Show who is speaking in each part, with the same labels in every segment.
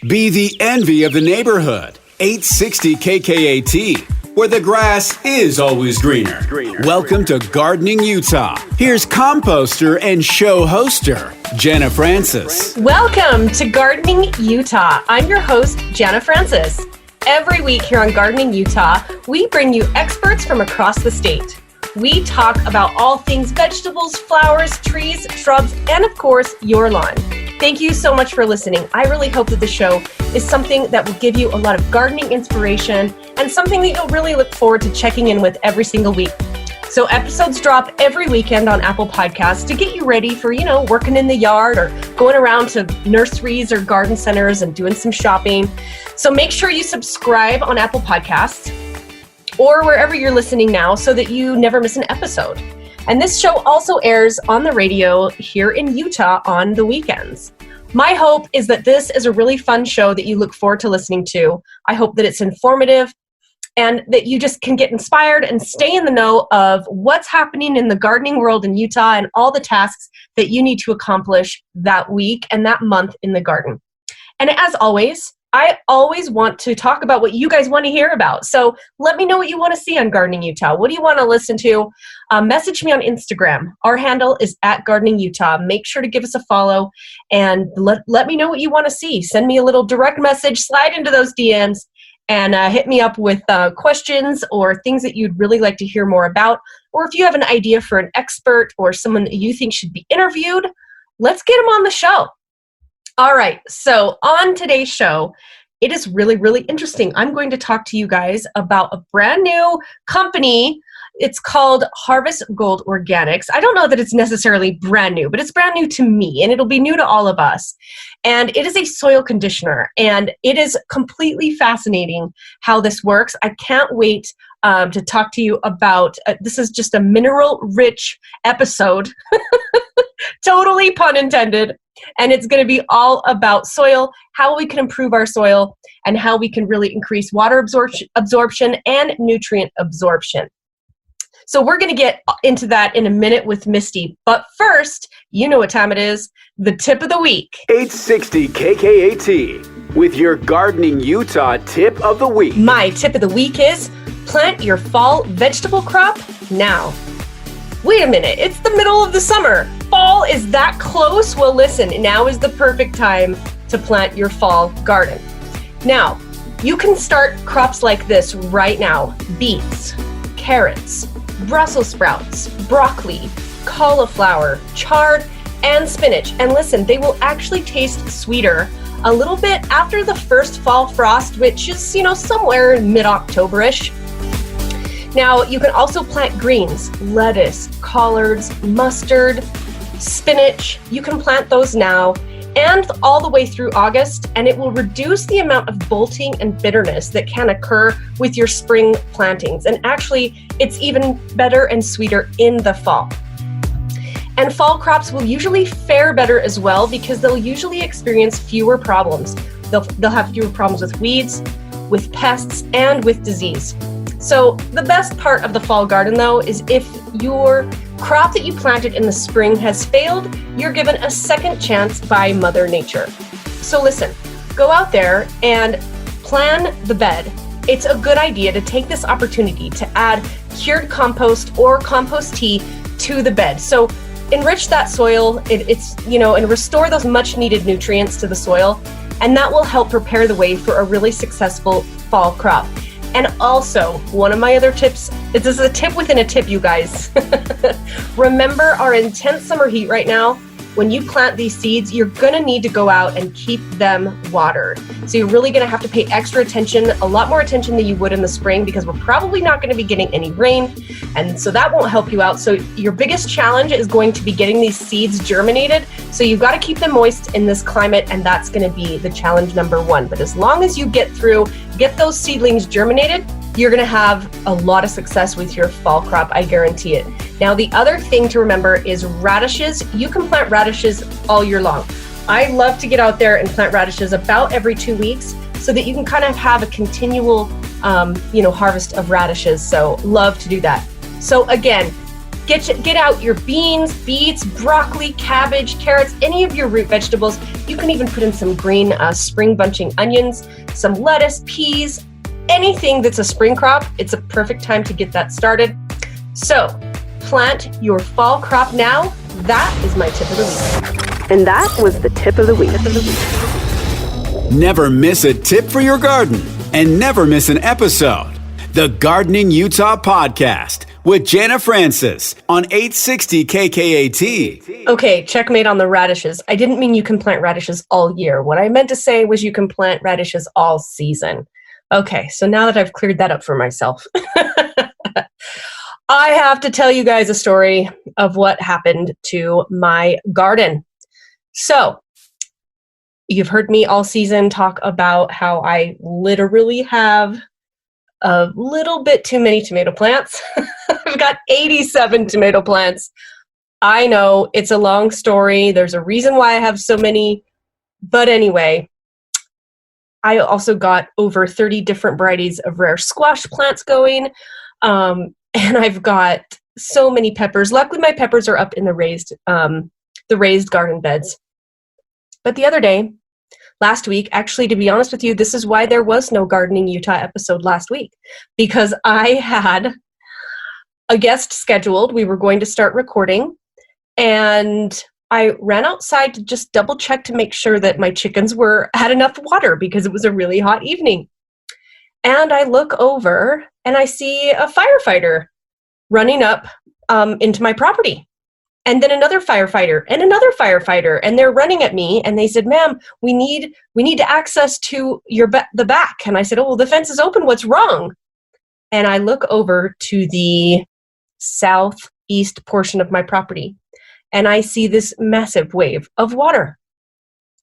Speaker 1: Be the envy of the neighborhood. 860 KKAT, where the grass is always greener. Welcome to Gardening Utah. Here's composter and show hoster, Jana Francis.
Speaker 2: Welcome to Gardening Utah. I'm your host, Jana Francis. Every week here on Gardening Utah, we bring you experts from across the state. We talk about all things vegetables, flowers, trees, shrubs, and of course, your lawn. Thank you so much for listening. I really hope that the show is something that will give you a lot of gardening inspiration and something that you'll really look forward to checking in with every single week. So episodes drop every weekend on Apple Podcasts to get you ready for, working in the yard or going around to nurseries or garden centers and doing some shopping. So make sure you subscribe on Apple Podcasts or wherever you're listening now so that you never miss an episode. And this show also airs on the radio here in Utah on the weekends. My hope is that this is a really fun show that you look forward to listening to. I hope that it's informative and that you just can get inspired and stay in the know of what's happening in the gardening world in Utah and all the tasks that you need to accomplish that week and that month in the garden. And as always, I always want to talk about what you guys want to hear about. So let me know what you want to see on Gardening Utah. What do you want to listen to? Message me on Instagram. Our handle is @GardeningUtah. Make sure to give us a follow and let me know what you want to see. Send me a little direct message, slide into those DMs, and hit me up with questions or things that you'd really like to hear more about. Or if you have an idea for an expert or someone that you think should be interviewed, let's get them on the show. All right, so on today's show, it is really, really interesting. I'm going to talk to you guys about a brand new company. It's called Harvest Gold Organics. I don't know that it's necessarily brand new, but it's brand new to me, and it'll be new to all of us. And it is a soil conditioner, and it is completely fascinating how this works. I can't wait to talk to you about, this is just a mineral-rich episode, totally pun intended. And it's going to be all about soil, how we can improve our soil, and how we can really increase water absorption and nutrient absorption. So we're going to get into that in a minute with Misti. But first, you know what time it is, the tip of the week.
Speaker 1: 860 KKAT with your Gardening Utah tip of the week.
Speaker 2: My tip of the week is plant your fall vegetable crop now. Wait a minute, it's the middle of the summer. Fall is that close? Well, listen, now is the perfect time to plant your fall garden. Now, you can start crops like this right now. Beets, carrots, Brussels sprouts, broccoli, cauliflower, chard, and spinach. And listen, they will actually taste sweeter a little bit after the first fall frost, which is, somewhere in mid-October-ish. Now, you can also plant greens, lettuce, collards, mustard, spinach. You can plant those now and all the way through August, and it will reduce the amount of bolting and bitterness that can occur with your spring plantings. And actually, it's even better and sweeter in the fall. And fall crops will usually fare better as well because they'll usually experience fewer problems. They'll have fewer problems with weeds, with pests, and with disease. So the best part of the fall garden, though, is if your crop that you planted in the spring has failed, you're given a second chance by Mother Nature. So listen, go out there and plan the bed. It's a good idea to take this opportunity to add cured compost or compost tea to the bed. So enrich that soil, and restore those much needed nutrients to the soil, and that will help prepare the way for a really successful fall crop. And also, one of my other tips, this is a tip within a tip, you guys. Remember our intense summer heat right now? When you plant these seeds, you're gonna need to go out and keep them watered. So you're really gonna have to pay extra attention, a lot more attention than you would in the spring because we're probably not gonna be getting any rain. And so that won't help you out. So your biggest challenge is going to be getting these seeds germinated. So you've gotta keep them moist in this climate, and that's gonna be the challenge number one. But as long as you get those seedlings germinated, you're gonna have a lot of success with your fall crop, I guarantee it. Now, the other thing to remember is radishes. You can plant radishes all year long. I love to get out there and plant radishes about every 2 weeks so that you can kind of have a continual, harvest of radishes. So love to do that. So again, Get out your beans, beets, broccoli, cabbage, carrots, any of your root vegetables. You can even put in some green spring bunching onions, some lettuce, peas, anything that's a spring crop. It's a perfect time to get that started. So plant your fall crop now. That is my tip of the week.
Speaker 3: And that was the tip of the week.
Speaker 1: Never miss a tip for your garden and never miss an episode. The Gardening Utah Podcast with Jana Francis on 860 KKAT.
Speaker 2: Okay, checkmate on the radishes. I didn't mean you can plant radishes all year. What I meant to say was you can plant radishes all season. Okay, so now that I've cleared that up for myself, I have to tell you guys a story of what happened to my garden. So, you've heard me all season talk about how I literally have a little bit too many tomato plants. I've got 87 tomato plants. I know it's a long story. There's a reason why I have so many. But anyway, I also got over 30 different varieties of rare squash plants going. And I've got so many peppers. Luckily, my peppers are up in the raised garden beds. But the other day, last week, actually, to be honest with you, this is why there was no Gardening Utah episode last week, because I had a guest scheduled. We were going to start recording, and I ran outside to just double check to make sure that my chickens had enough water because it was a really hot evening. And I look over and I see a firefighter running up into my property. And then another firefighter and another firefighter, and they're running at me. And they said, "Ma'am, we need to access to the back." And I said, "Oh, well, the fence is open. What's wrong?" And I look over to the southeast portion of my property, and I see this massive wave of water.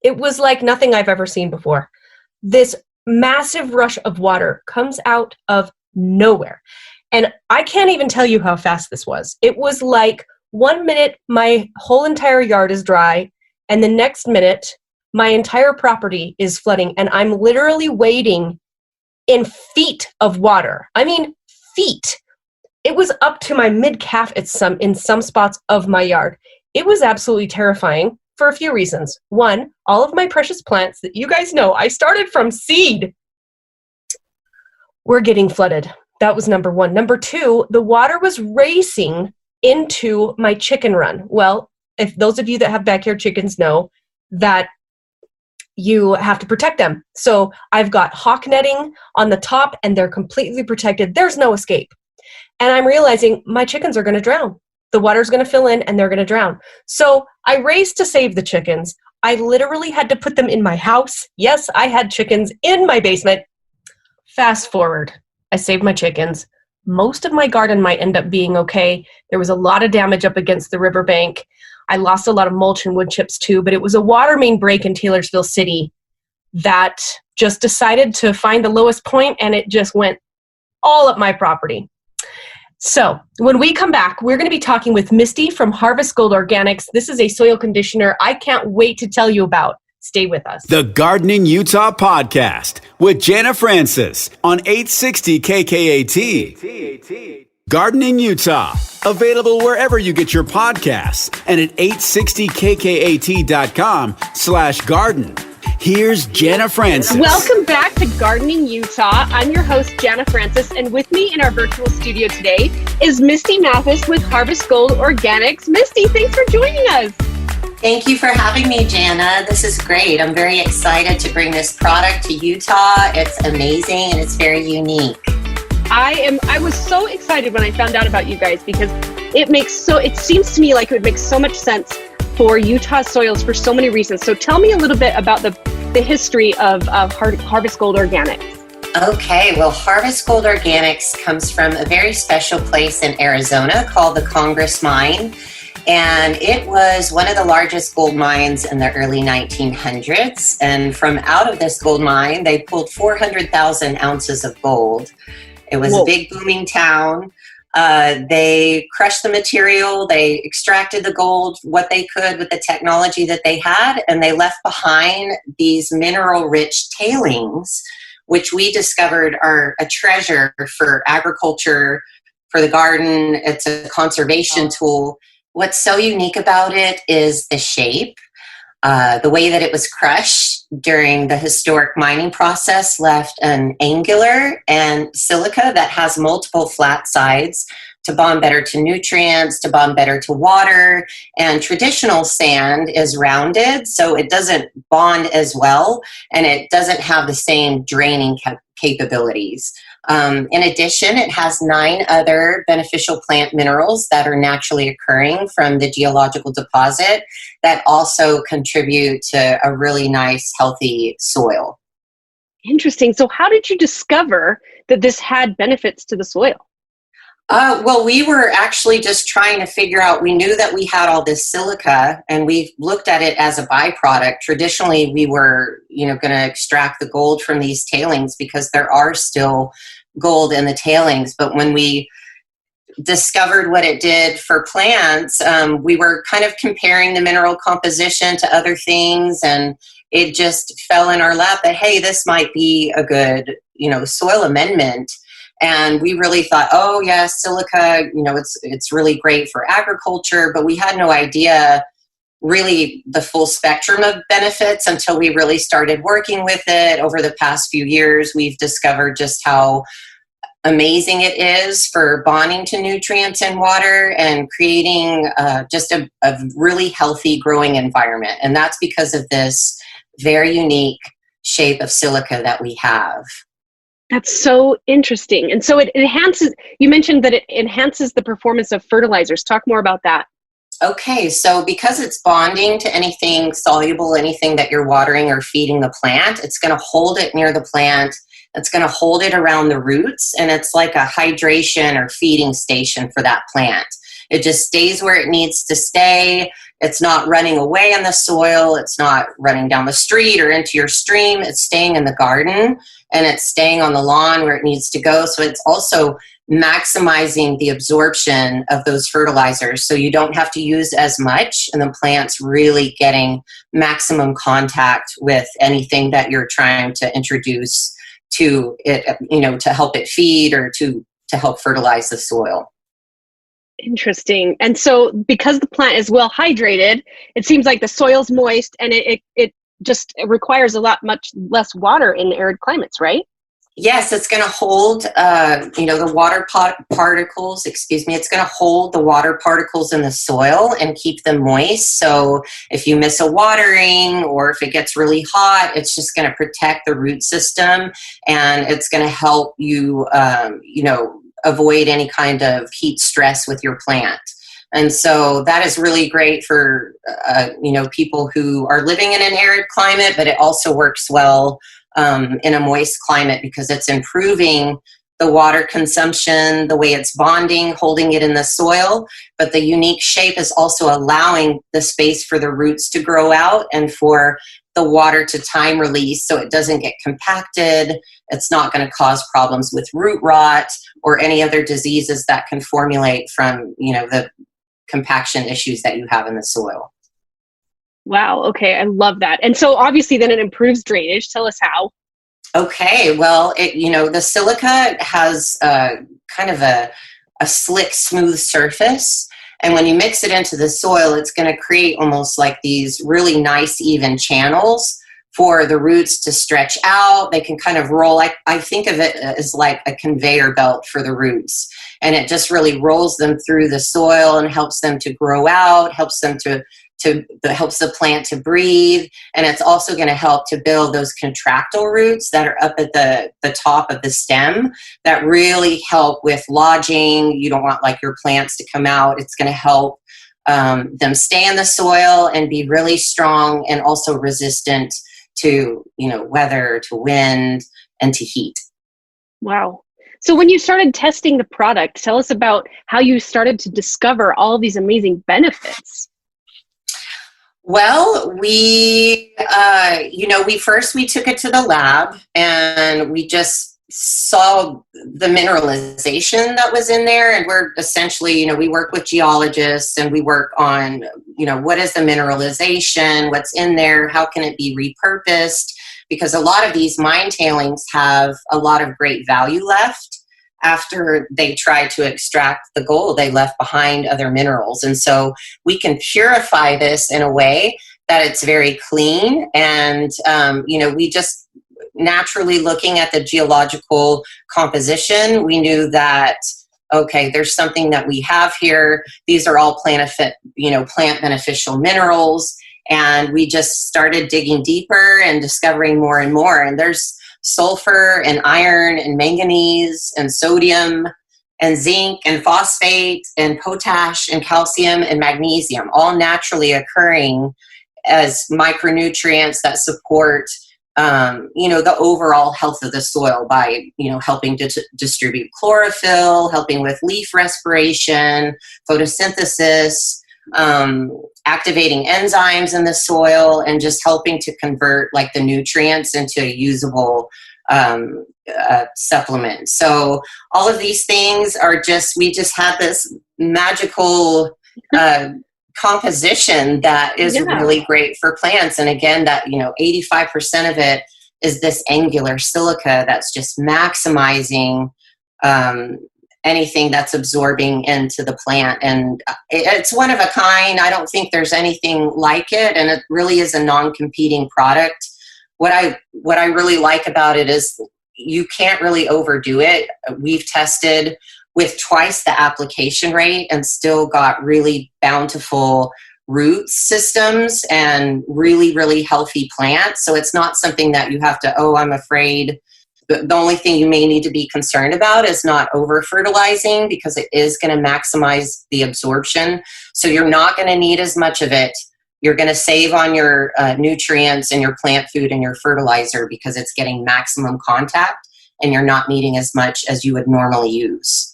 Speaker 2: It was like nothing I've ever seen before. This massive rush of water comes out of nowhere, and I can't even tell you how fast this was. It was like 1 minute, my whole entire yard is dry, and the next minute, my entire property is flooding, and I'm literally wading in feet of water. I mean, feet. It was up to my mid-calf in some spots of my yard. It was absolutely terrifying for a few reasons. One, all of my precious plants that you guys know I started from seed were getting flooded. That was number one. Number two, the water was racing into my chicken run. Well, if those of you that have backyard chickens know that you have to protect them. So I've got hawk netting on the top and they're completely protected. There's no escape. And I'm realizing my chickens are going to drown. The water's going to fill in and they're going to drown. So I raced to save the chickens. I literally had to put them in my house. Yes, I had chickens in my basement. Fast forward, I saved my chickens. Most of my garden might end up being okay. There was a lot of damage up against the riverbank. I lost a lot of mulch and wood chips too, but it was a water main break in Taylorsville City that just decided to find the lowest point, and it just went all up my property. So when we come back, we're going to be talking with Misti from Harvest Gold Organics. This is a soil conditioner I can't wait to tell you about. Stay with us.
Speaker 1: The Gardening Utah Podcast with Jana Francis on 860 KKAT. Gardening Utah, available wherever you get your podcasts and at 860kkat.com/garden. Here's Jana Francis.
Speaker 2: Welcome back to Gardening Utah. I'm your host, Jana Francis, and with me in our virtual studio today is Misti Mathis with Harvest Gold Organics. Misti, thanks for joining us.
Speaker 4: Thank you for having me, Jana. This is great. I'm very excited to bring this product to Utah. It's amazing and it's very unique.
Speaker 2: I was so excited when I found out about you guys because it seems to me like it would make so much sense for Utah soils for so many reasons. So tell me a little bit about the history of Harvest Gold Organics.
Speaker 4: Okay, well, Harvest Gold Organics comes from a very special place in Arizona called the Congress Mine. And it was one of the largest gold mines in the early 1900s. And from out of this gold mine, they pulled 400,000 ounces of gold. It was a big booming town. They crushed the material. They extracted the gold, what they could with the technology that they had. And they left behind these mineral-rich tailings, which we discovered are a treasure for agriculture, for the garden. It's a conservation tool. What's so unique about it is the shape. The way that it was crushed during the historic mining process left an angular and silica that has multiple flat sides to bond better to nutrients, to bond better to water. And traditional sand is rounded, so it doesn't bond as well, and it doesn't have the same draining capabilities. In addition, it has 9 other beneficial plant minerals that are naturally occurring from the geological deposit that also contribute to a really nice, healthy soil.
Speaker 2: Interesting. So how did you discover that this had benefits to the soil?
Speaker 4: Well, we were actually just trying to figure out, we knew that we had all this silica and we looked at it as a byproduct. Traditionally, we were, going to extract the gold from these tailings because there are still gold in the tailings. But when we discovered what it did for plants, we were kind of comparing the mineral composition to other things, and it just fell in our lap that, hey, this might be a good, soil amendment. And we really thought, oh yeah, silica, it's really great for agriculture, but we had no idea really the full spectrum of benefits until we really started working with it. Over the past few years, we've discovered just how amazing it is for bonding to nutrients in water and creating just a really healthy growing environment. And that's because of this very unique shape of silica that we have.
Speaker 2: That's so interesting. And so it enhances, you mentioned that it enhances the performance of fertilizers. Talk more about that.
Speaker 4: Okay, so because it's bonding to anything soluble, anything that you're watering or feeding the plant, it's going to hold it near the plant. It's going to hold it around the roots, and it's like a hydration or feeding station for that plant. It just stays where it needs to stay. It's not running away in the soil. It's not running down the street or into your stream. It's staying in the garden, and it's staying on the lawn where it needs to go. So it's also maximizing the absorption of those fertilizers, so you don't have to use as much, and the plant's really getting maximum contact with anything that you're trying to introduce to it, to help it feed or to help fertilize the soil.
Speaker 2: Interesting. And so because the plant is well hydrated, it seems like the soil's moist, and it just requires much less water in arid climates, right?
Speaker 4: Yes, it's going to hold, the water particles, it's going to hold the water particles in the soil and keep them moist. So if you miss a watering or if it gets really hot, it's just going to protect the root system, and it's going to help you, avoid any kind of heat stress with your plant. And so that is really great for, people who are living in an arid climate, but it also works well in a moist climate because it's improving the water consumption, the way it's bonding, holding it in the soil. But the unique shape is also allowing the space for the roots to grow out and for the water to time release so it doesn't get compacted. It's not going to cause problems with root rot or any other diseases that can formulate from, the compaction issues that you have in the soil.
Speaker 2: Wow. Okay. I love that. And so obviously then it improves drainage. Tell us how.
Speaker 4: Okay. Well, the silica has kind of a slick, smooth surface. And when you mix it into the soil, it's going to create almost like these really nice, even channels for the roots to stretch out. They can kind of roll. I think of it as like a conveyor belt for the roots. And it just really rolls them through the soil and helps them to grow out, helps them helps the plant to breathe. And it's also going to help to build those contractile roots that are up at the top of the stem that really help with lodging. You don't want like your plants to come out. It's going to help them stay in the soil and be really strong and also resistant to, weather, to wind, and to heat.
Speaker 2: Wow. So when you started testing the product, tell us about how you started to discover all these amazing benefits.
Speaker 4: Well, we took it to the lab and we just saw the mineralization that was in there. And we're essentially, we work with geologists and we work on, what is the mineralization, what's in there, how can it be repurposed? Because a lot of these mine tailings have a lot of great value left after they tried to extract the gold, they left behind other minerals. And so we can purify this in a way that it's very clean. And, we just naturally looking at the geological composition, we knew that, okay, there's something that we have here. These are all plant beneficial minerals. And we just started digging deeper and discovering more and more. And there's sulfur and iron and manganese and sodium and zinc and phosphate and potash and calcium and magnesium, all naturally occurring as micronutrients that support the overall health of the soil by, helping to distribute chlorophyll, helping with leaf respiration, photosynthesis, activating enzymes in the soil, and just helping to convert like the nutrients into a usable supplement. So all of these things are we just have this magical composition that is really great for plants. And again, that 85% of it is this angular silica that's just maximizing anything that's absorbing into the plant. And it's one of a kind. I don't think there's anything like it, and it really is a non-competing product. What I really like about it is you can't really overdo it. We've tested with twice the application rate and still got really bountiful root systems and really, really healthy plants. So it's not something that you have to, I'm afraid. The only thing you may need to be concerned about is not over fertilizing, because it is going to maximize the absorption. So you're not going to need as much of it. You're going to save on your nutrients and your plant food and your fertilizer, because it's getting maximum contact and you're not needing as much as you would normally use.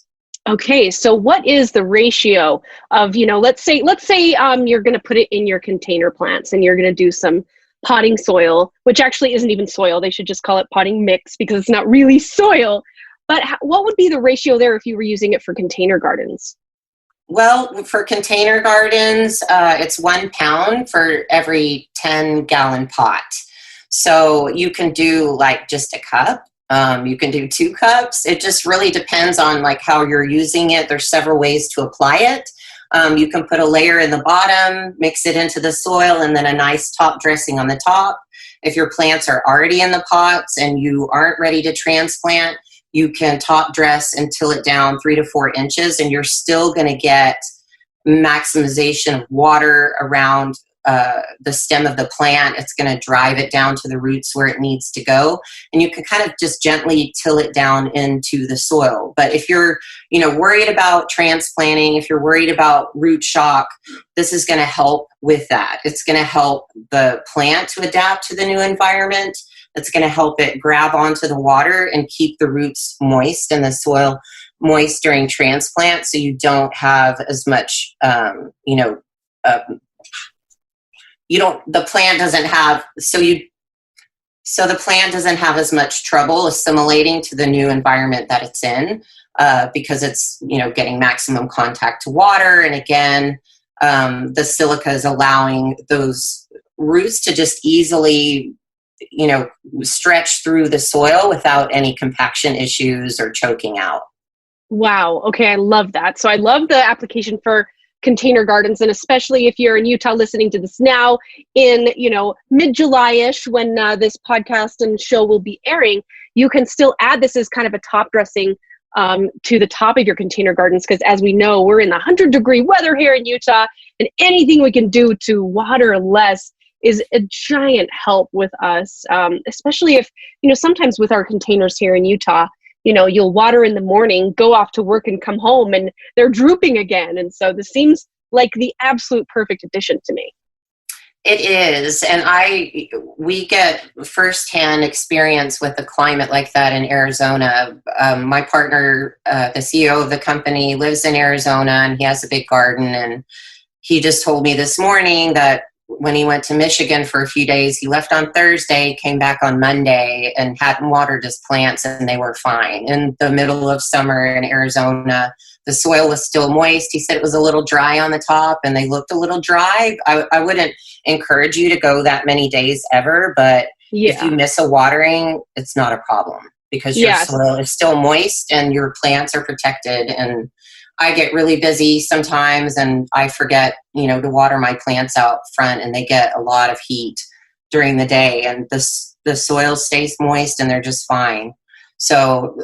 Speaker 5: Okay, so what is the ratio of, let's say you're going to put it in your container plants and you're going to do some potting soil, which actually isn't even soil. They should just call it potting mix, because it's not really soil. But what would be the ratio there if you were using it for container gardens?
Speaker 4: Well, for container gardens, it's 1 pound for every 10-gallon pot. So you can do like just a cup. You can do 2 cups. It just really depends on like how you're using it. There's several ways to apply it. You can put a layer in the bottom, mix it into the soil, and then a nice top dressing on the top. If your plants are already in the pots and you aren't ready to transplant, you can top dress and till it down 3 to 4 inches, and you're still going to get maximization of water around the stem of the plant. It's going to drive it down to the roots where it needs to go. And you can kind of just gently till it down into the soil. But if you're, worried about transplanting, if you're worried about root shock, this is going to help with that. It's going to help the plant to adapt to the new environment. It's going to help it grab onto the water and keep the roots moist and the soil moist during transplant, so you don't have as much, the plant doesn't have as much trouble assimilating to the new environment that it's in, because it's, getting maximum contact to water. And again, the silica is allowing those roots to just easily, stretch through the soil without any compaction issues or choking out.
Speaker 5: Wow. Okay. I love that. So I love the application for container gardens, and especially if you're in Utah listening to this now in mid-July-ish, when this podcast and show will be airing, you can still add this as kind of a top dressing to the top of your container gardens, because as we know, we're in the 100-degree weather here in Utah, and anything we can do to water less is a giant help with us, especially if sometimes with our containers here in Utah, you'll water in the morning, go off to work and come home and they're drooping again. And so this seems like the absolute perfect addition to me.
Speaker 4: It is. And we get firsthand experience with the climate like that in Arizona. My partner, the CEO of the company, lives in Arizona and he has a big garden. And he just told me this morning that when he went to Michigan for a few days, he left on Thursday, came back on Monday, and hadn't watered his plants, and they were fine. In the middle of summer in Arizona, the soil was still moist. He said it was a little dry on the top, and they looked a little dry. I wouldn't encourage you to go that many days ever, but if you miss a watering, it's not a problem. because your
Speaker 5: Yes.
Speaker 4: soil is still moist and your plants are protected. And I get really busy sometimes and I forget, to water my plants out front, and they get a lot of heat during the day, and the soil stays moist and they're just fine. So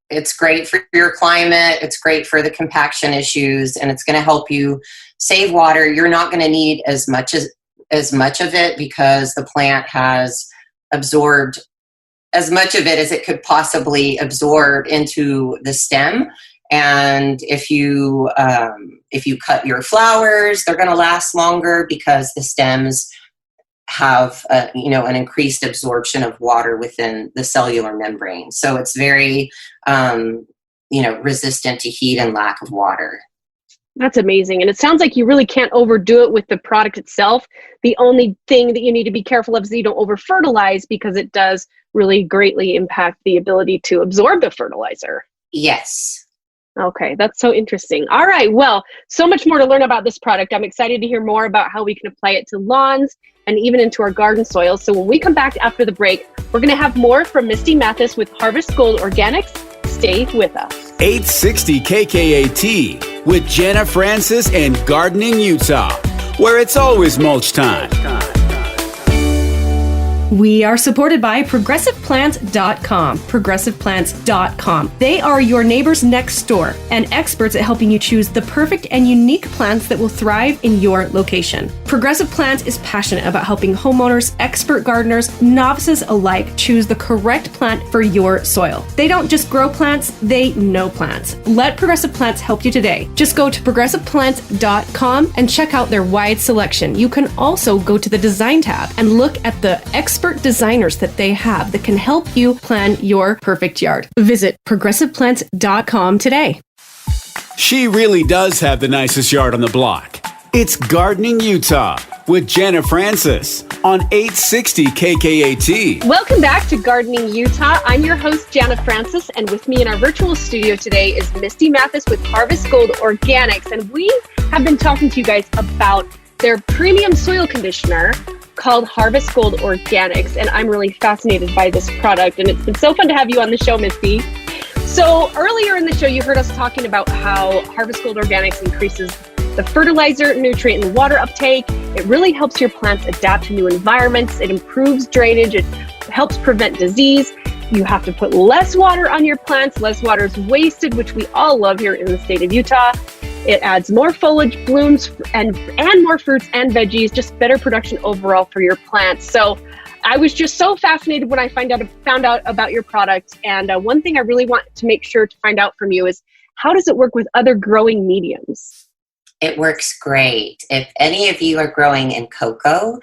Speaker 4: it's great for your climate. It's great for the compaction issues, and it's going to help you save water. You're not going to need as much of it because the plant has absorbed as much of it as it could possibly absorb into the stem. And if you cut your flowers, they're going to last longer because the stems have an increased absorption of water within the cellular membrane. So it's very resistant to heat and lack of water.
Speaker 5: That's amazing. And it sounds like you really can't overdo it with the product itself. The only thing that you need to be careful of is that you don't over fertilize, because it does really greatly impact the ability to absorb the fertilizer.
Speaker 4: Yes.
Speaker 5: Okay, that's so interesting. All right, well, so much more to learn about this product. I'm excited to hear more about how we can apply it to lawns and even into our garden soil. So when we come back after the break, we're going to have more from Misti Mathis with Harvest Gold Organics. Stay with us.
Speaker 1: 860 KKAT with Jana Francis and Gardening Utah, where it's always mulch time.
Speaker 2: We are supported by ProgressivePlants.com. ProgressivePlants.com. They are your neighbors next door and experts at helping you choose the perfect and unique plants that will thrive in your location. Progressive Plants is passionate about helping homeowners, expert gardeners, novices alike choose the correct plant for your soil. They don't just grow plants, they know plants. Let Progressive Plants help you today. Just go to ProgressivePlants.com and check out their wide selection. You can also go to the Design tab and look at the expert designers that they have that can help you plan your perfect yard. Visit ProgressivePlants.com today.
Speaker 1: She really does have the nicest yard on the block. It's Gardening Utah with Jana Francis on 860 KKAT.
Speaker 5: Welcome back to Gardening Utah. I'm your host, Jana Francis, and with me in our virtual studio today is Misti Mathis with Harvest Gold Organics. And we have been talking to you guys about their premium soil conditioner called Harvest Gold Organics, and I'm really fascinated by this product, and it's been so fun to have you on the show, Misti. So earlier in the show, you heard us talking about how Harvest Gold Organics increases the fertilizer, nutrient, and water uptake. It really helps your plants adapt to new environments. It improves drainage. It helps prevent disease. You have to put less water on your plants. Less water is wasted, which we all love here in the state of Utah. It adds more foliage, blooms, and more fruits and veggies, just better production overall for your plants. So I was just so fascinated when I found out about your product. And one thing I really want to make sure to find out from you is, how does it work with other growing mediums?
Speaker 4: It works great. If any of you are growing in cocoa,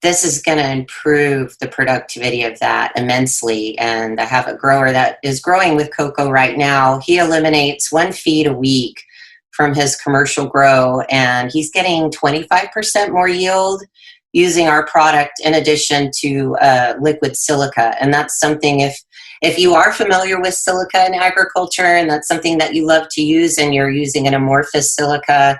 Speaker 4: this is going to improve the productivity of that immensely. And I have a grower that is growing with cocoa right now. He eliminates 1 feed a week from his commercial grow, and he's getting 25% more yield using our product in addition to liquid silica. And that's something, if you are familiar with silica in agriculture and that's something that you love to use and you're using an amorphous silica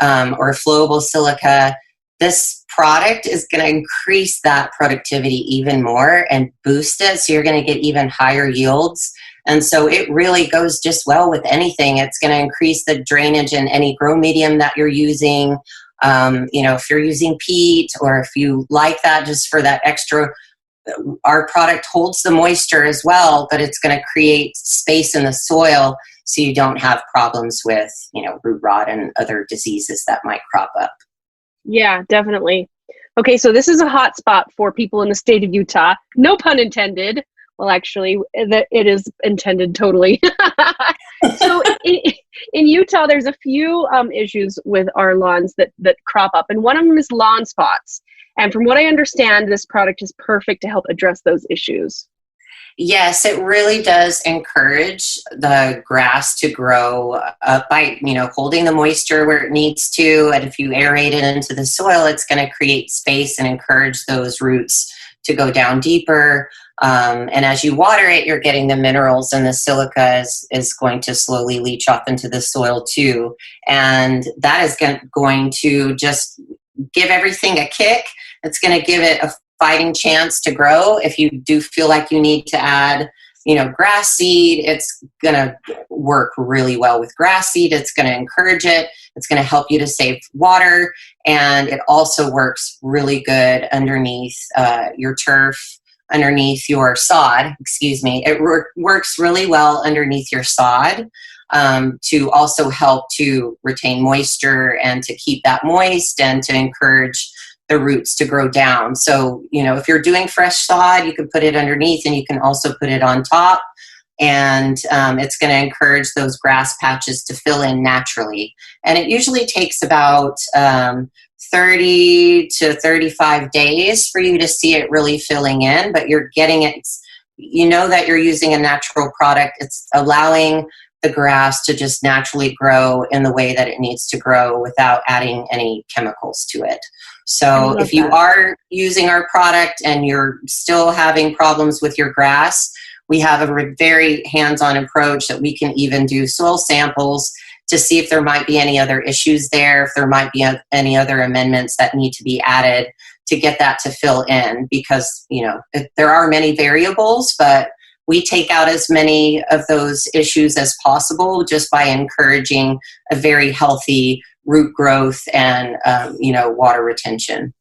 Speaker 4: or flowable silica, this product is going to increase that productivity even more and boost it, so you're going to get even higher yields. And so it really goes just well with anything. It's going to increase the drainage in any grow medium that you're using. If you're using peat, or if you like that just for that extra, our product holds the moisture as well, but it's going to create space in the soil so you don't have problems with, root rot and other diseases that might crop up.
Speaker 5: Yeah, definitely. Okay, so this is a hot spot for people in the state of Utah. No pun intended. Well, actually, it is intended totally. So in Utah, there's a few issues with our lawns that crop up, and one of them is lawn spots. And from what I understand, this product is perfect to help address those issues.
Speaker 4: Yes, it really does encourage the grass to grow up by, holding the moisture where it needs to. And if you aerate it into the soil, it's going to create space and encourage those roots to go down deeper. And as you water it, you're getting the minerals, and the silica is going to slowly leach off into the soil too. And that is going to just give everything a kick. It's going to give it a fighting chance to grow. If you do feel like you need to add, grass seed, it's going to work really well with grass seed. It's going to encourage it. It's going to help you to save water. And it also works really good underneath your turf, underneath your sod, It works really well underneath your sod to also help to retain moisture and to keep that moist and to encourage the roots to grow down. So, if you're doing fresh sod, you can put it underneath and you can also put it on top. And it's going to encourage those grass patches to fill in naturally. And it usually takes about 30 to 35 days for you to see it really filling in, but you're getting it, that you're using a natural product. It's allowing the grass to just naturally grow in the way that it needs to grow without adding any chemicals to it. So if you are using our product and you're still having problems with your grass, we have a very hands-on approach that we can even do soil samples to see if there might be any other issues there, if there might be any other amendments that need to be added to get that to fill in, because, there are many variables, but we take out as many of those issues as possible just by encouraging a very healthy root growth and, water retention.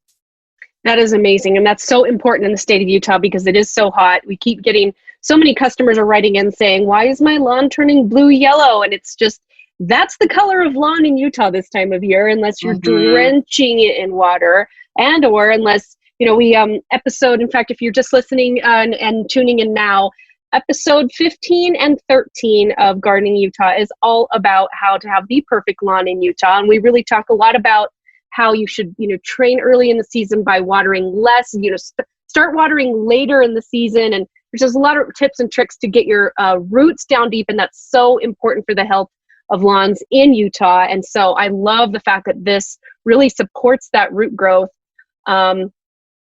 Speaker 5: That is amazing. And that's so important in the state of Utah because it is so hot. We keep getting so many customers are writing in saying, why is my lawn turning blue yellow? And it's just, that's the color of lawn in Utah this time of year, unless you're drenching it in water and or unless, we episode, in fact, if you're just listening and tuning in now, episode 15 and 13 of Gardening Utah is all about how to have the perfect lawn in Utah. And we really talk a lot about how you should, train early in the season by watering less, start watering later in the season. And there's just a lot of tips and tricks to get your roots down deep. And that's so important for the health of lawns in Utah. And so I love the fact that this really supports that root growth.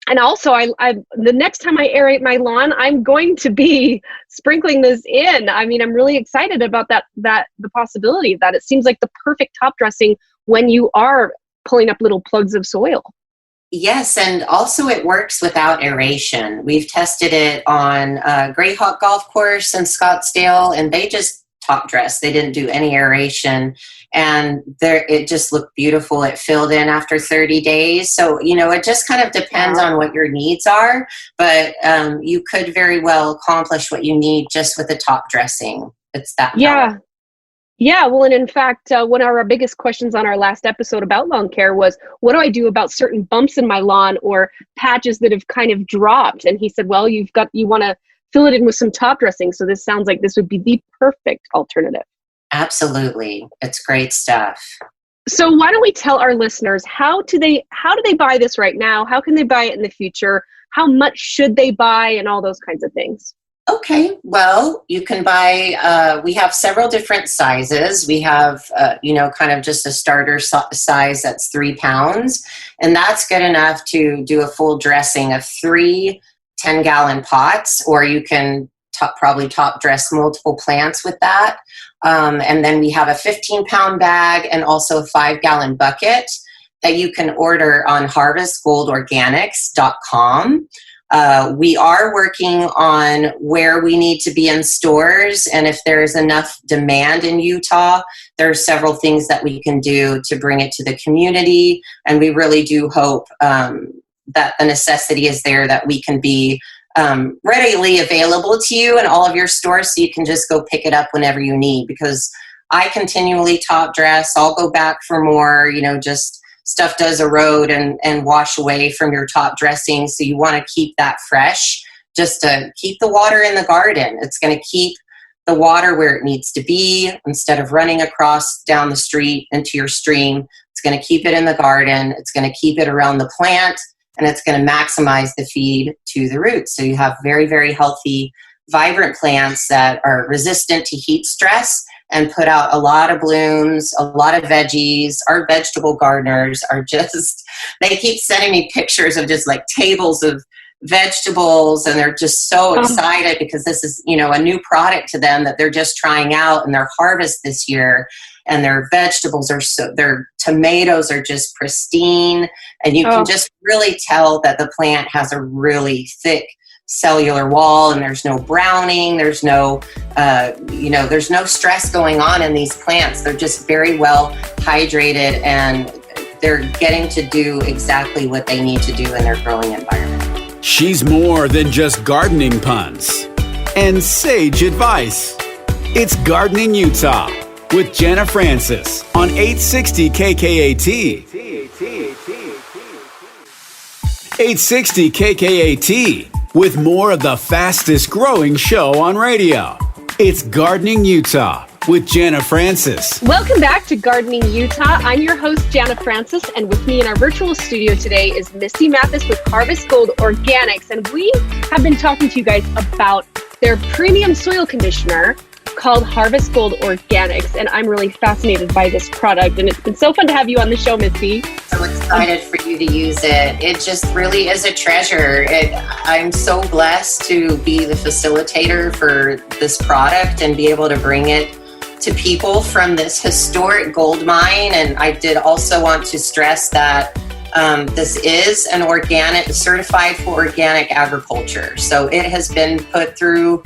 Speaker 5: And also, I the next time I aerate my lawn, I'm going to be sprinkling this in. I mean, I'm really excited about that the possibility of that. It seems like the perfect top dressing when you are pulling up little plugs of soil.
Speaker 4: Yes, and also it works without aeration. We've tested it on Greyhawk Golf Course in Scottsdale, and they just top dress. They didn't do any aeration, and it just looked beautiful. It filled in after 30 days. So, it just kind of depends on what your needs are, but you could very well accomplish what you need just with the top dressing. It's that powerful.
Speaker 5: Yeah, well, and in fact, one of our biggest questions on our last episode about lawn care was, what do I do about certain bumps in my lawn or patches that have kind of dropped? And he said, well, you want to fill it in with some top dressing. So this sounds like this would be the perfect alternative.
Speaker 4: Absolutely. It's great stuff.
Speaker 5: So why don't we tell our listeners, how do they buy this right now? How can they buy it in the future? How much should they buy and all those kinds of things?
Speaker 4: Okay, well, you can buy, we have several different sizes. We have, kind of just a starter size that's 3 pounds, and that's good enough to do a full dressing of 3 10-gallon pots, or you can probably top dress multiple plants with that. And then we have a 15-pound bag and also a 5-gallon bucket that you can order on harvestgoldorganics.com. We are working on where we need to be in stores, and if there's enough demand in Utah, there are several things that we can do to bring it to the community, and we really do hope that the necessity is there that we can be readily available to you in all of your stores, so you can just go pick it up whenever you need, because I continually top dress. I'll go back for more, just stuff does erode and wash away from your top dressing. So you want to keep that fresh, just to keep the water in the garden. It's going to keep the water where it needs to be instead of running across down the street into your stream. It's going to keep it in the garden. It's going to keep it around the plant, and it's going to maximize the feed to the roots. So you have very, very healthy, vibrant plants that are resistant to heat stress and put out a lot of blooms, a lot of veggies. Our vegetable gardeners are just, they keep sending me pictures of just like tables of vegetables, and they're just so excited because this is, a new product to them that they're just trying out in their harvest this year. And their vegetables their tomatoes are just pristine. And you can just really tell that the plant has a really thick cellular wall, and there's no browning. There's no, there's no stress going on in these plants. They're just very well hydrated, and they're getting to do exactly what they need to do in their growing environment.
Speaker 1: She's more than just gardening puns and sage advice. It's Gardening Utah with Jana Francis on 860 KKAT. 860 KKAT with more of the fastest growing show on radio. It's Gardening Utah with Jana Francis.
Speaker 5: Welcome back to Gardening Utah. I'm your host, Jana Francis, and with me in our virtual studio today is Misti Mathis with Harvest Gold Organics. And we have been talking to you guys about their premium soil conditioner called Harvest Gold Organics, and I'm really fascinated by this product, and it's been so fun to have you on the show, Misti.
Speaker 4: So excited for you to use it. It just really is a treasure. I'm so blessed to be the facilitator for this product and be able to bring it to people from this historic gold mine. And I did also want to stress that this is an certified for organic agriculture. So it has been put through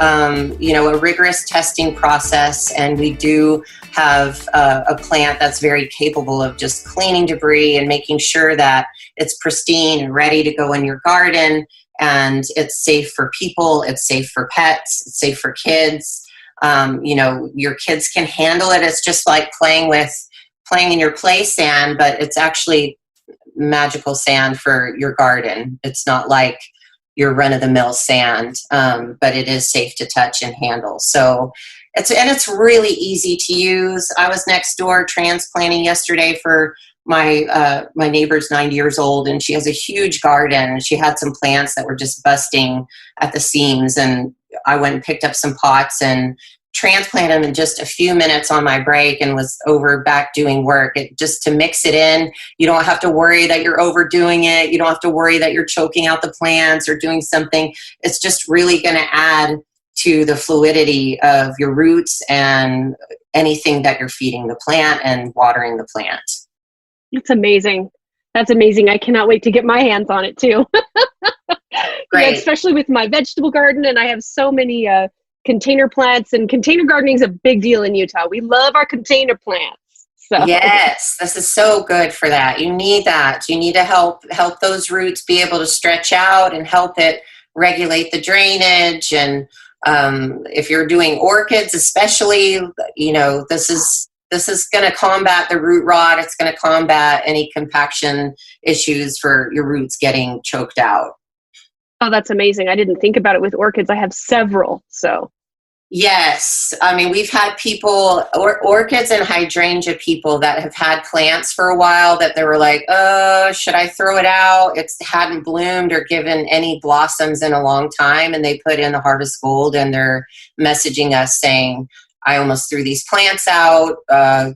Speaker 4: a rigorous testing process, and we do have a plant that's very capable of just cleaning debris and making sure that it's pristine and ready to go in your garden, and it's safe for people, it's safe for pets, it's safe for kids. Your kids can handle it. It's just like playing in your play sand, but it's actually magical sand for your garden. It's not like your run-of-the-mill sand, but it is safe to touch and handle. So it's really easy to use. I was next door transplanting yesterday for my neighbor's 90 years old, and she has a huge garden, and she had some plants that were just busting at the seams, and I went and picked up some pots and transplant them in just a few minutes on my break, and was over back doing work. Just to mix it in, you don't have to worry that you're overdoing it. You don't have to worry that you're choking out the plants or doing something. It's just really going to add to the fluidity of your roots and anything that you're feeding the plant and watering the plant.
Speaker 5: It's amazing. That's amazing. I cannot wait to get my hands on it too.
Speaker 4: Great.
Speaker 5: Yeah, especially with my vegetable garden, and I have so many container plants, and container gardening is a big deal in Utah. We love our container plants. So.
Speaker 4: Yes, this is so good for that. You need that. You need to help those roots be able to stretch out and help it regulate the drainage. And if you're doing orchids, especially, this is going to combat the root rot. It's going to combat any compaction issues for your roots getting choked out.
Speaker 5: Oh, that's amazing. I didn't think about it with orchids. I have several, so.
Speaker 4: Yes. I mean, we've had people, orchids and hydrangea people that have had plants for a while that they were like, should I throw it out? It hadn't bloomed or given any blossoms in a long time. And they put in the Harvest Gold, and they're messaging us saying, I almost threw these plants out.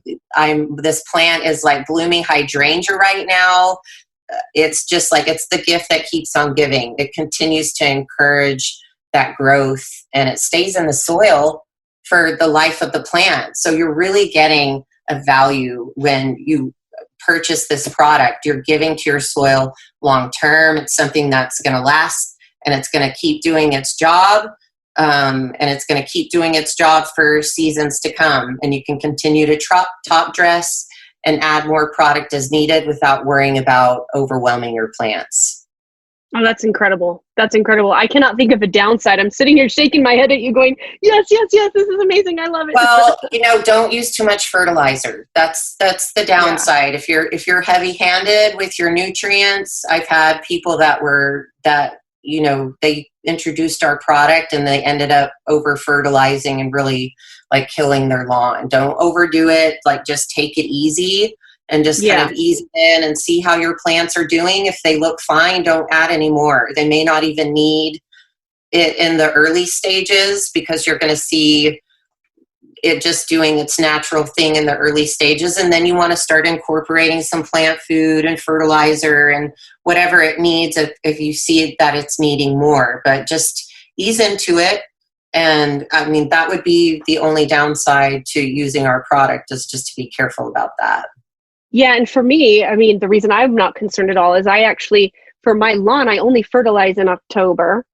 Speaker 4: This plant is like blooming hydrangea right now. It's just like, it's the gift that keeps on giving. It continues to encourage that growth, and it stays in the soil for the life of the plant. So you're really getting a value when you purchase this product. You're giving to your soil long term. It's something that's going to last, and it's going to keep doing its job. And it's going to keep doing its job for seasons to come. And you can continue to top dress and add more product as needed without worrying about overwhelming your plants.
Speaker 5: Oh, that's incredible. That's incredible. I cannot think of a downside. I'm sitting here shaking my head at you going, yes, yes, yes, this is amazing. I love it.
Speaker 4: Well, don't use too much fertilizer. That's the downside. Yeah. If you're heavy-handed with your nutrients, I've had people that they introduced our product and they ended up over fertilizing and really like killing their lawn. Don't overdo it. Like, just take it easy and just kind of ease in and see how your plants are doing. If they look fine, don't add any more. They may not even need it in the early stages, because you're going to see it just doing its natural thing in the early stages. And then you want to start incorporating some plant food and fertilizer and whatever it needs if you see that it's needing more. But just ease into it. And I mean, that would be the only downside to using our product, is just to be careful about that.
Speaker 5: Yeah. And for me, I mean, the reason I'm not concerned at all is I actually, for my lawn, I only fertilize in October.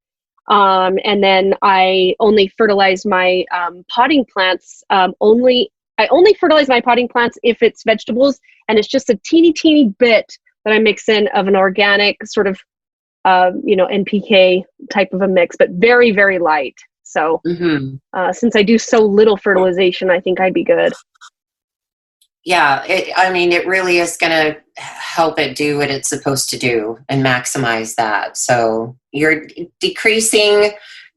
Speaker 5: And then I only fertilize my potting plants. I only fertilize my potting plants if it's vegetables, and it's just a teeny bit that I mix in of an organic sort of, NPK type of a mix, but very, very light. So since I do so little fertilization, I think I'd be good.
Speaker 4: Yeah, it really is going to help it do what it's supposed to do and maximize that. So you're decreasing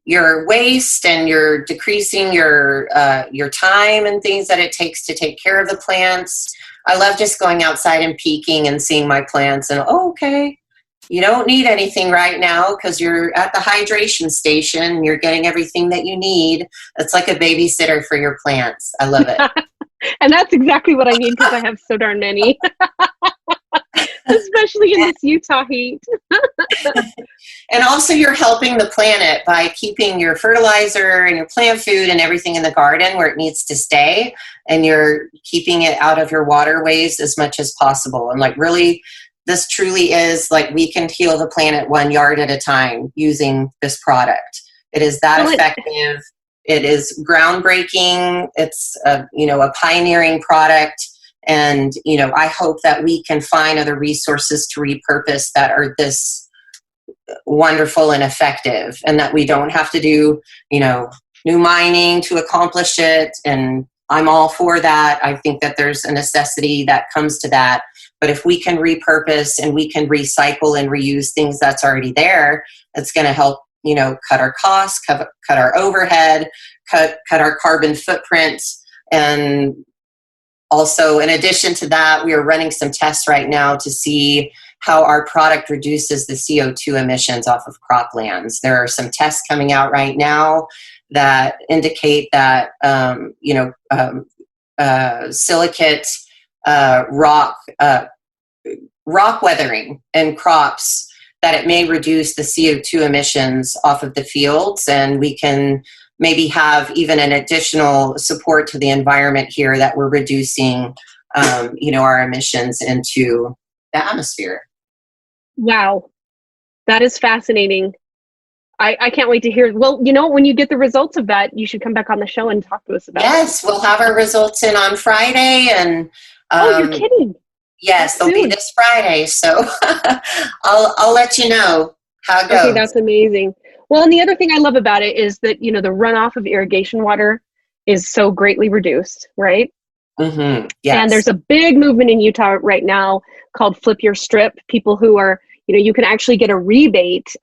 Speaker 4: your waste, and you're decreasing your time and things that it takes to take care of the plants. I love just going outside and peeking and seeing my plants, and okay, you don't need anything right now because you're at the hydration station. You're getting everything that you need. It's like a babysitter for your plants. I love it.
Speaker 5: And that's exactly what I need, because I have so darn many, especially in this Utah heat.
Speaker 4: And also you're helping the planet by keeping your fertilizer and your plant food and everything in the garden where it needs to stay. And you're keeping it out of your waterways as much as possible. And like, really, this truly is like, we can heal the planet 1 yard at a time using this product. It is that effective. It is groundbreaking. It's a pioneering product. And, I hope that we can find other resources to repurpose that are this wonderful and effective, and that we don't have to do, new mining to accomplish it. And I'm all for that. I think that there's a necessity that comes to that. But if we can repurpose and we can recycle and reuse things that's already there, it's going to help, cut our costs, cut our overhead, cut our carbon footprint. And also, in addition to that, we are running some tests right now to see how our product reduces the CO2 emissions off of croplands. There are some tests coming out right now that indicate that, silicate rock weathering in crops, that it may reduce the CO2 emissions off of the fields, and we can maybe have even an additional support to the environment here, that we're reducing, our emissions into the atmosphere.
Speaker 5: Wow. That is fascinating. I can't wait to hear. Well, when you get the results of that, you should come back on the show and talk to us about it.
Speaker 4: Yes, we'll have our results in on Friday. And
Speaker 5: you're kidding.
Speaker 4: Yes, they'll be this Friday. So I'll let you know how it goes.
Speaker 5: Okay, that's amazing. Well, and the other thing I love about it is that, the runoff of irrigation water is so greatly reduced, right?
Speaker 4: Mm-hmm. Yes.
Speaker 5: And there's a big movement in Utah right now called Flip Your Strip. People who are, you can actually get a rebate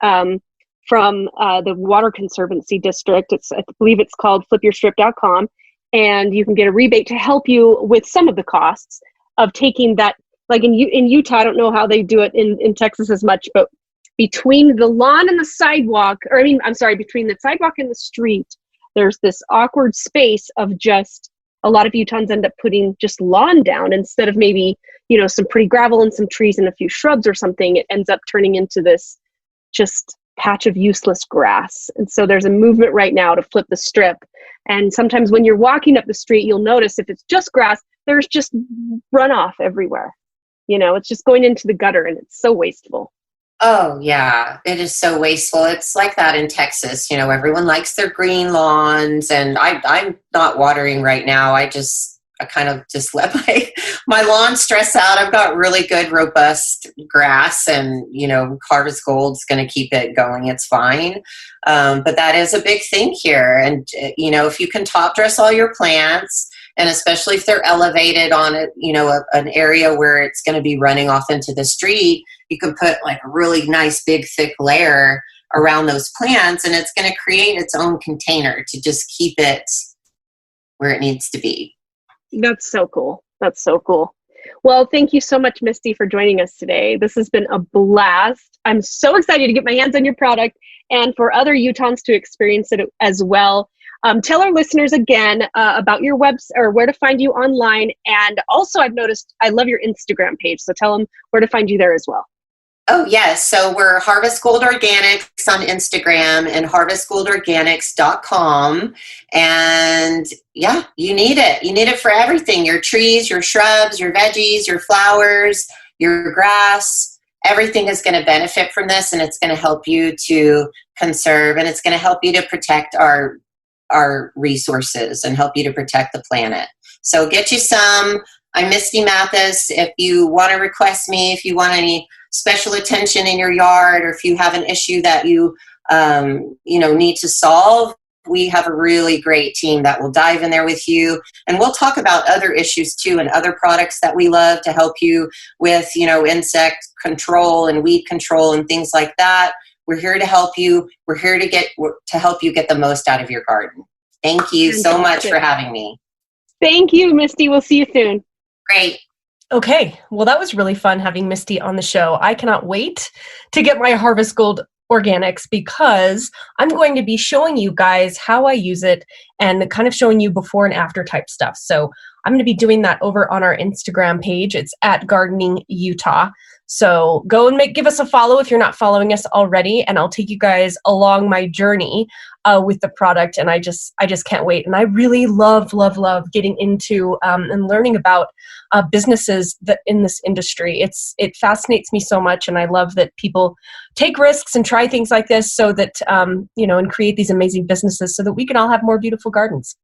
Speaker 5: from the Water Conservancy District. I believe it's called flipyourstrip.com. And you can get a rebate to help you with some of the costs of taking that. Like in Utah, I don't know how they do it in Texas as much, but between the lawn and the sidewalk, between the sidewalk and the street, there's this awkward space of just, a lot of Utahns end up putting just lawn down instead of maybe, some pretty gravel and some trees and a few shrubs or something. It ends up turning into this just patch of useless grass. And so there's a movement right now to flip the strip. And sometimes when you're walking up the street, you'll notice if it's just grass, there's just runoff everywhere. It's just going into the gutter, and it's so wasteful.
Speaker 4: Oh, yeah. It is so wasteful. It's like that in Texas. Everyone likes their green lawns, and I'm not watering right now. I kind of just let my lawn stress out. I've got really good, robust grass, and, Harvest Gold's going to keep it going. It's fine. But that is a big thing here. And, if you can top dress all your plants, and especially if they're elevated on an area where it's going to be running off into the street, you can put like a really nice big thick layer around those plants, and it's going to create its own container to just keep it where it needs to be.
Speaker 5: That's so cool. That's so cool. Well, thank you so much, Misti, for joining us today. This has been a blast. I'm so excited to get my hands on your product and for other Utahns to experience it as well. Tell our listeners again about your website or where to find you online. And also, I've noticed I love your Instagram page. So tell them where to find you there as well.
Speaker 4: Oh, yes. So we're Harvest Gold Organics on Instagram and harvestgoldorganics.com. And yeah, you need it. You need it for everything. Your trees, your shrubs, your veggies, your flowers, your grass. Everything is going to benefit from this, and it's going to help you to conserve, and it's going to help you to protect our resources and help you to protect the planet. So get you some. I'm Misti Mathis. If you want to request me, if you want any special attention in your yard, or if you have an issue that you need to solve, we have a really great team that will dive in there with you, and we'll talk about other issues too, and other products that we love to help you with, insect control and weed control and things like that. We're here to help you. We're here to help you get the most out of your garden. Thank you so much for having me.
Speaker 5: Thank you, Misti. We'll see you soon.
Speaker 4: Great.
Speaker 2: Okay, well, that was really fun having Misti on the show. I cannot wait to get my Harvest Gold Organics, because I'm going to be showing you guys how I use it and kind of showing you before and after type stuff. So I'm going to be doing that over on our Instagram page. It's at Gardening Utah. So go and give us a follow if you're not following us already, and I'll take you guys along my journey with the product. And I just can't wait. And I really love getting into and learning about businesses that in this industry. It fascinates me so much, and I love that people take risks and try things like this so that and create these amazing businesses so that we can all have more beautiful gardens.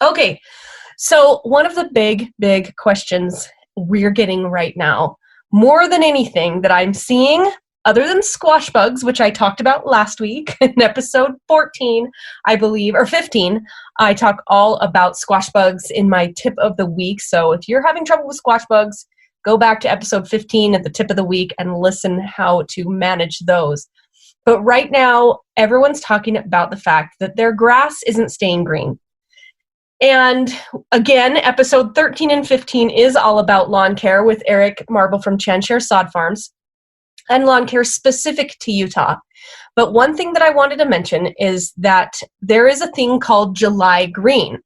Speaker 2: Okay, so one of the big questions we're getting right now, more than anything that I'm seeing, other than squash bugs, which I talked about last week in episode 14, I believe, or 15, I talk all about squash bugs in my tip of the week. So if you're having trouble with squash bugs, go back to episode 15 at the tip of the week and listen how to manage those. But right now, everyone's talking about the fact that their grass isn't staying green. And again, episode 13 and 15 is all about lawn care with Eric Marble from Chanshare Sod Farms, and lawn care specific to Utah. But one thing that I wanted to mention is that there is a thing called July green.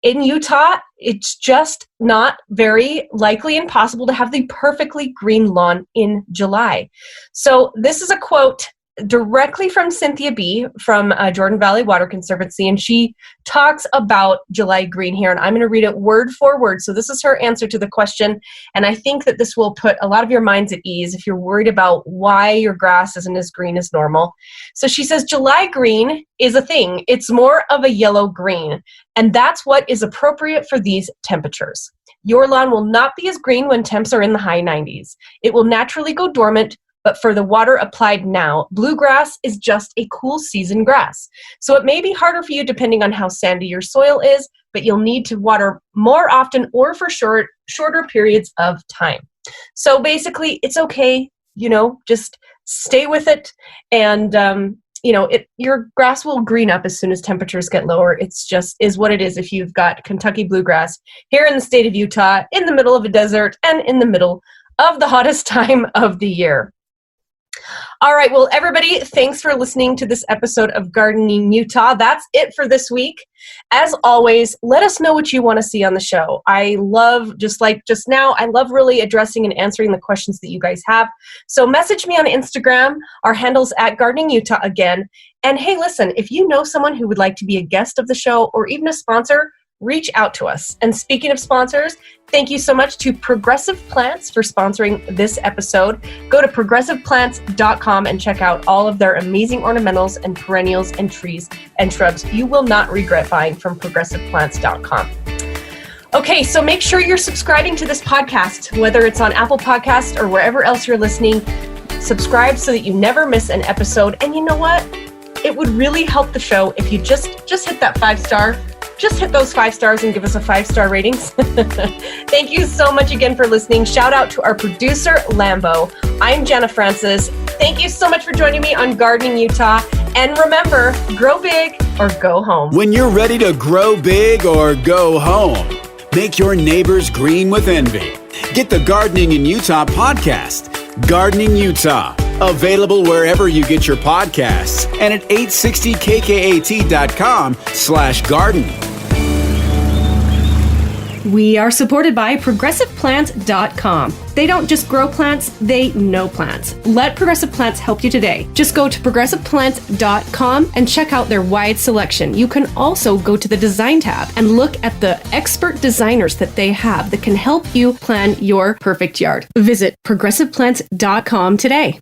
Speaker 2: In Utah, it's just not very likely and possible to have the perfectly green lawn in July. So this is a quote directly from Cynthia B. from Jordan Valley Water Conservancy, and she talks about July green here, and I'm going to read it word for word. So this is her answer to the question, and I think that this will put a lot of your minds at ease if you're worried about why your grass isn't as green as normal. So she says, July green is a thing. It's more of a yellow green, and that's what is appropriate for these temperatures. Your lawn will not be as green when temps are in the high 90s. It will naturally go dormant, but for the water applied now, bluegrass is just a cool season grass. So it may be harder for you depending on how sandy your soil is, but you'll need to water more often or for shorter periods of time. So basically, it's okay, just stay with it, and your grass will green up as soon as temperatures get lower. It's just is what it is if you've got Kentucky bluegrass here in the state of Utah, in the middle of a desert and in the middle of the hottest time of the year. All right, well, everybody, thanks for listening to this episode of Gardening Utah. That's it for this week. As always, let us know what you want to see on the show. I love, just like just now, I love really addressing and answering the questions that you guys have. So message me on Instagram. Our handle's at Gardening Utah again. And hey, listen, if you know someone who would like to be a guest of the show or even a sponsor, reach out to us. And speaking of sponsors, thank you so much to Progressive Plants for sponsoring this episode. Go to progressiveplants.com and check out all of their amazing ornamentals and perennials and trees and shrubs. You will not regret buying from progressiveplants.com. Okay, so make sure you're subscribing to this podcast, whether it's on Apple Podcasts or wherever else you're listening. Subscribe so that you never miss an episode. And you know what? It would really help the show if you just hit that 5-star. Just hit those 5 stars and give us a 5-star ratings. Thank you so much again for listening. Shout out to our producer, Lambo. I'm Jana Francis. Thank you so much for joining me on Gardening Utah. And remember, grow big or go home.
Speaker 1: When you're ready to grow big or go home, make your neighbors green with envy. Get the Gardening in Utah podcast. Gardening Utah. Available wherever you get your podcasts and at 860kkat.com/garden.
Speaker 2: We are supported by ProgressivePlant.com. They don't just grow plants, they know plants. Let Progressive Plants help you today. Just go to ProgressivePlant.com and check out their wide selection. You can also go to the Design tab and look at the expert designers that they have that can help you plan your perfect yard. Visit ProgressivePlants.com today.